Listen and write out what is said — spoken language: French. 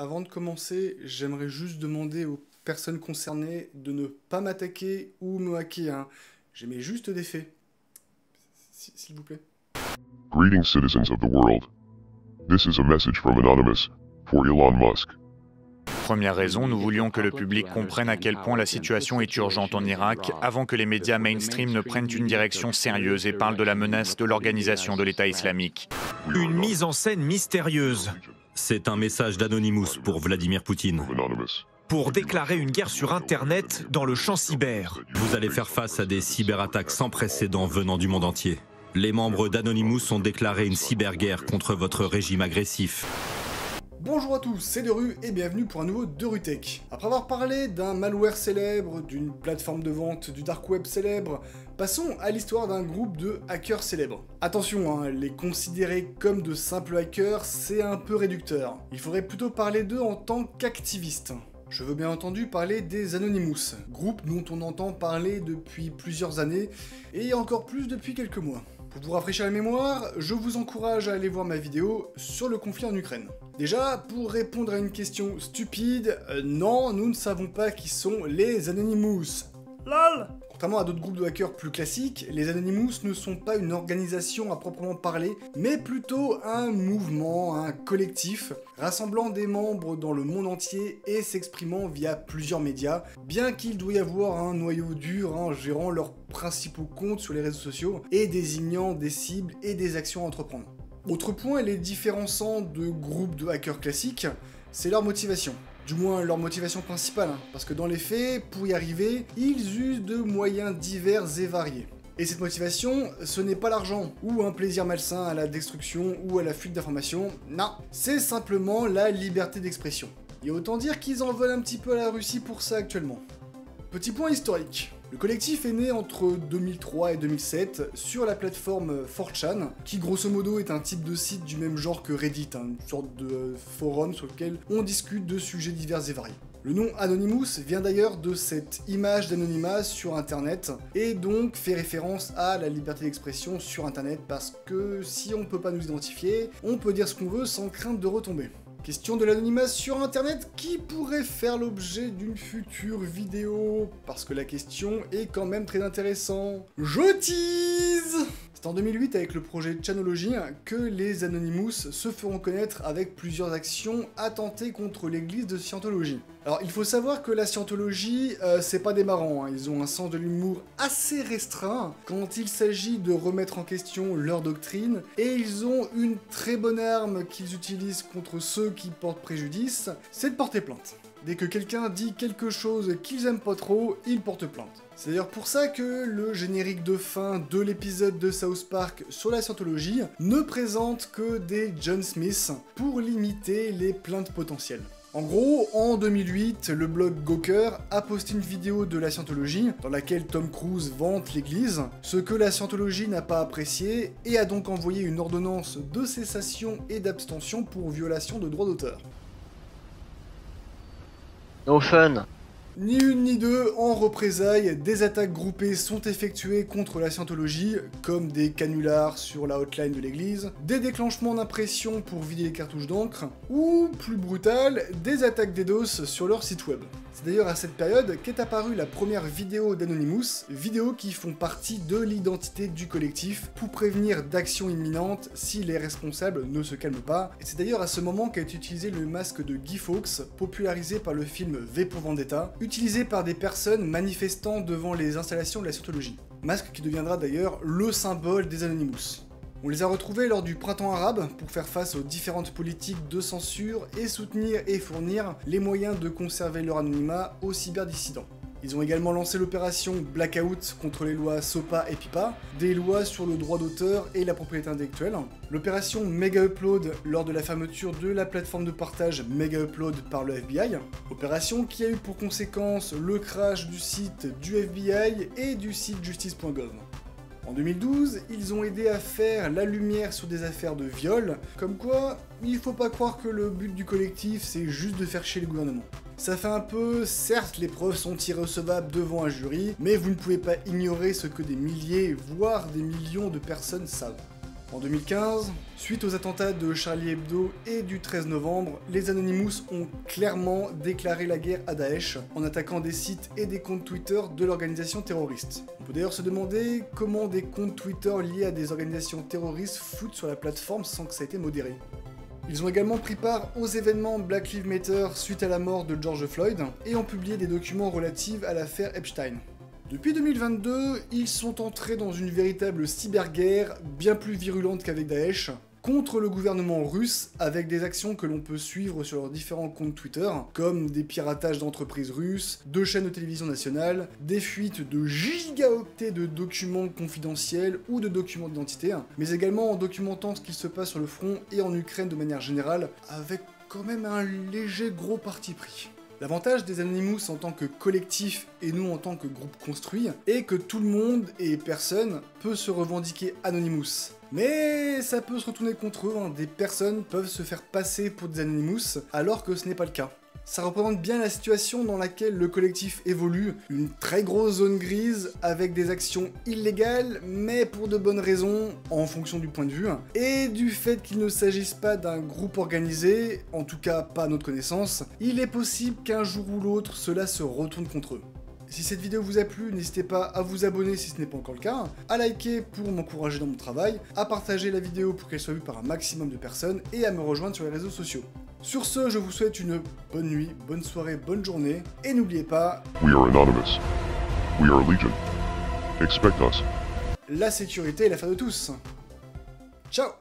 Avant de commencer, j'aimerais juste demander aux personnes concernées de ne pas m'attaquer ou me hacker, hein. J'émets juste des faits. S'il vous plaît. Greetings, citizens of the world. This is a message from Anonymous for Elon Musk. Première raison, nous voulions que le public comprenne à quel point la situation est urgente en Irak avant que les médias mainstream ne prennent une direction sérieuse et parlent de la menace de l'organisation de l'État islamique. Une mise en scène mystérieuse C'est un message d'Anonymous pour Vladimir Poutine. Anonymous. pour déclarer une guerre sur Internet dans le champ cyber. Vous allez faire face à des cyberattaques sans précédent venant du monde entier. Les membres d'Anonymous ont déclaré une cyberguerre contre votre régime agressif. Bonjour à tous, c'est Deru et bienvenue pour un nouveau Derutech. Après avoir parlé d'un malware célèbre, d'une plateforme de vente du dark web célèbre, passons à l'histoire d'un groupe de hackers célèbres. Attention, hein, les considérer comme de simples hackers, c'est un peu réducteur. Il faudrait plutôt parler d'eux en tant qu'activistes. Je veux bien entendu parler des Anonymous, groupe dont on entend parler depuis plusieurs années, et encore plus depuis quelques mois. Pour vous rafraîchir la mémoire, je vous encourage à aller voir ma vidéo sur le conflit en Ukraine. Déjà, pour répondre à une question stupide, non, nous ne savons pas qui sont les Anonymous. LOL. Contrairement à d'autres groupes de hackers plus classiques, les Anonymous ne sont pas une organisation à proprement parler, mais plutôt un mouvement, un collectif, rassemblant des membres dans le monde entier et s'exprimant via plusieurs médias, bien qu'il doit y avoir un noyau dur gérant leurs principaux comptes sur les réseaux sociaux et désignant des cibles et des actions à entreprendre. Autre point les différençant de groupes de hackers classiques, c'est leur motivation. Du moins leur motivation principale, parce que dans les faits, pour y arriver, ils usent de moyens divers et variés. Et cette motivation, ce n'est pas l'argent, ou un plaisir malsain à la destruction ou à la fuite d'informations, non, c'est simplement la liberté d'expression. Et autant dire qu'ils en veulent un petit peu à la Russie pour ça actuellement. Petit point historique. Le collectif est né entre 2003 et 2007 sur la plateforme 4chan, qui grosso modo est un type de site du même genre que Reddit, une sorte de forum sur lequel on discute de sujets divers et variés. Le nom Anonymous vient d'ailleurs de cette image d'anonymat sur internet, et donc fait référence à la liberté d'expression sur internet, parce que si on peut pas nous identifier, on peut dire ce qu'on veut sans crainte de retomber. Question de l'anonymat sur internet qui pourrait faire l'objet d'une future vidéo, parce que la question est quand même très intéressante. Je tease. C'est en 2008 avec le projet Chanology que les Anonymous se feront connaître avec plusieurs actions attentées contre l'église de Scientologie. Alors il faut savoir que la Scientologie, c'est pas des marrants, ils ont un sens de l'humour assez restreint quand il s'agit de remettre en question leur doctrine, et ils ont une très bonne arme qu'ils utilisent contre ceux qui portent préjudice, c'est de porter plainte. Dès que quelqu'un dit quelque chose qu'ils aiment pas trop, ils portent plainte. C'est d'ailleurs pour ça que le générique de fin de l'épisode de South Park sur la Scientologie ne présente que des John Smith pour limiter les plaintes potentielles. En gros, en 2008, le blog Gawker a posté une vidéo de la Scientologie dans laquelle Tom Cruise vante l'église, ce que la Scientologie n'a pas apprécié et a donc envoyé une ordonnance de cessation et d'abstention pour violation de droits d'auteur. No fun. Ni une ni deux, en représailles, des attaques groupées sont effectuées contre la Scientologie, comme des canulars sur la hotline de l'église, des déclenchements d'impression pour vider les cartouches d'encre, ou, plus brutal, des attaques DDoS sur leur site web. C'est d'ailleurs à cette période qu'est apparue la première vidéo d'Anonymous, vidéos qui font partie de l'identité du collectif pour prévenir d'actions imminentes si les responsables ne se calment pas. Et c'est d'ailleurs à ce moment qu'a été utilisé le masque de Guy Fawkes, popularisé par le film V pour Vendetta, utilisé par des personnes manifestant devant les installations de la Scientologie. Masque qui deviendra d'ailleurs le symbole des Anonymous. On les a retrouvés lors du printemps arabe pour faire face aux différentes politiques de censure et soutenir et fournir les moyens de conserver leur anonymat aux cyberdissidents. Ils ont également lancé l'opération Blackout contre les lois SOPA et PIPA, des lois sur le droit d'auteur et la propriété intellectuelle, l'opération Mega Upload lors de la fermeture de la plateforme de partage Mega Upload par le FBI, opération qui a eu pour conséquence le crash du site du FBI et du site justice.gov. En 2012, ils ont aidé à faire la lumière sur des affaires de viol, comme quoi, il faut pas croire que le but du collectif c'est juste de faire chier les gouvernements. Ça fait un peu, certes les preuves sont irrecevables devant un jury, mais vous ne pouvez pas ignorer ce que des milliers, voire des millions de personnes savent. En 2015, suite aux attentats de Charlie Hebdo et du 13 novembre, les Anonymous ont clairement déclaré la guerre à Daesh en attaquant des sites et des comptes Twitter de l'organisation terroriste. On peut d'ailleurs se demander comment des comptes Twitter liés à des organisations terroristes foutent sur la plateforme sans que ça ait été modéré. Ils ont également pris part aux événements Black Lives Matter suite à la mort de George Floyd et ont publié des documents relatifs à l'affaire Epstein. Depuis 2022, ils sont entrés dans une véritable cyberguerre bien plus virulente qu'avec Daesh, contre le gouvernement russe avec des actions que l'on peut suivre sur leurs différents comptes Twitter, comme des piratages d'entreprises russes, de chaînes de télévision nationales, des fuites de gigaoctets de documents confidentiels ou de documents d'identité, mais également en documentant ce qu'il se passe sur le front et en Ukraine de manière générale, avec quand même un léger gros parti pris. L'avantage des Anonymous en tant que collectif et nous en tant que groupe construit est que tout le monde et personne peut se revendiquer Anonymous. Mais ça peut se retourner contre eux, des personnes peuvent se faire passer pour des Anonymous alors que ce n'est pas le cas. Ça représente bien la situation dans laquelle le collectif évolue, une très grosse zone grise avec des actions illégales, mais pour de bonnes raisons, en fonction du point de vue, et du fait qu'il ne s'agisse pas d'un groupe organisé, en tout cas pas à notre connaissance, il est possible qu'un jour ou l'autre cela se retourne contre eux. Si cette vidéo vous a plu, n'hésitez pas à vous abonner si ce n'est pas encore le cas, à liker pour m'encourager dans mon travail, à partager la vidéo pour qu'elle soit vue par un maximum de personnes et à me rejoindre sur les réseaux sociaux. Sur ce, je vous souhaite une bonne nuit, bonne soirée, bonne journée, et n'oubliez pas... We are anonymous. We are legion. Expect us. La sécurité est l'affaire de tous. Ciao!